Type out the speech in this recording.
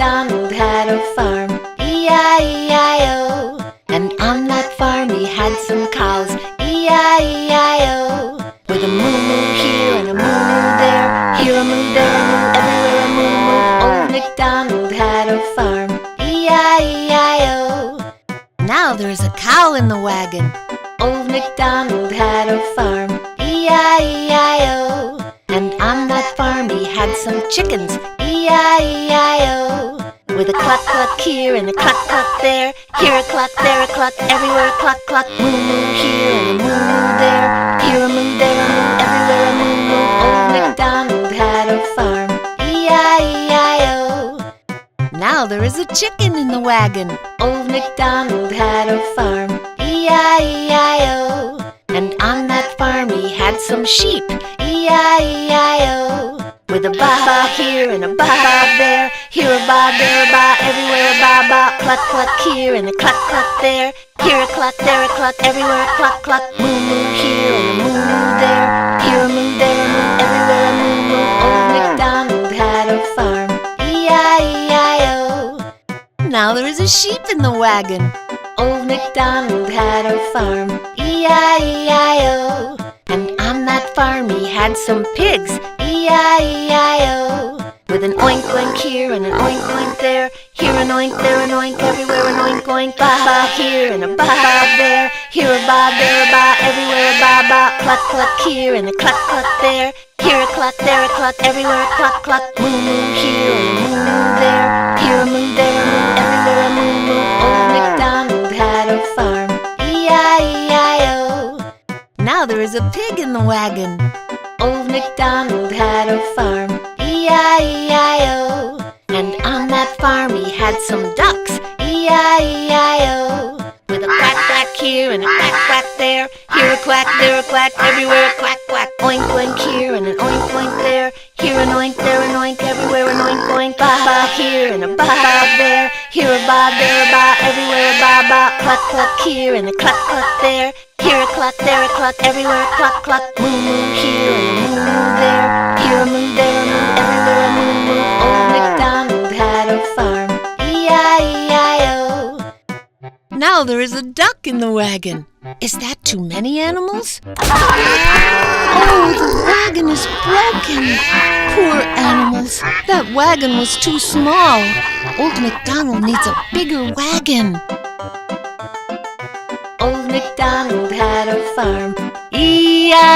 MacDonald had a farm, E-I-E-I-O. And on that farm he had some cows, E-I-E-I-O. With a moo-moo here and a moo-moo there, here a moo, there a moo, everywhere a moo-moo. Old MacDonald had a farm, E-I-E-I-O. Now there's a cow in the wagon. Old MacDonald had a farm, E-I-E-I-O. And on that farm he had some chickens, E-I-E-I-O. With a cluck-cluck here and a cluck-cluck there, here a cluck, there a cluck, everywhere a cluck-cluck. Moo-moo here and a moo-moo there, here a moo, there a moo, everywhere a moo-moo. Old MacDonald had a farm, E-I-E-I-O. Now there is a chicken in the wagon. Old MacDonald had a farm, E-I-E-I-O. And on that farm he had some sheep, E-I-E-I-O. With a ba-ba here and a ba-ba there, here a ba, there a ba, everywhere a ba-ba. Cluck-cluck here and a cluck-cluck there, here a cluck, there a cluck, everywhere a cluck-cluck. Moo-moo here and a moo-moo there, here a moo, there a moo, everywhere a moo-moo. Old MacDonald had a farm, E-I-E-I-O. Now there is a sheep in the wagon. Old MacDonald had a farm, E-I-E-I-O. And on that farm he had some pigs, E-I-E-I-O. With an oink-oink here and an oink-oink there, here an oink, there an oink, everywhere an oink-oink. Ba-ba here and a ba-ba there, here a ba, there a ba, everywhere a ba-ba. Cluck-cluck here and a cluck-cluck there, here a cluck, there a cluck, everywhere a cluck-cluck. Moo-moo here and a moo-moo there, here a moo, there a moo, everywhere a moo-moo. Old MacDonald had a farm, E-I-E-I-O. Now there is a pig in the wagon. Old MacDonald had a farm, E-I-E-I-O. And on that farm he had some ducks, E-I-E-I-O. With a quack-quack here and a quack-quack there, here a quack, there a quack, everywhere a quack-quack. Oink-oink here and an oink-oink there, here an oink, there an oink, everywhere an oink-oink. Ba-ba here and a ba-ba there, here a ba, there a ba, everywhere a ba-ba. Cluck-cluck here and a cluck-cluck there, here a cluck, there a cluck, everywhere a cluck-cluck. Moo-moo here and a moo-moo there, here a moo, there a moo, everywhere a moo-moo. Old MacDonald had a farm, E-I-E-I-O. Now there is a duck in the wagon. Is that too many animals? Oh, the wagon is broken. Poor animals. That wagon was too small. Old MacDonald needs a bigger wagon. Old MacDonald had a farm, E-I-E-I-O.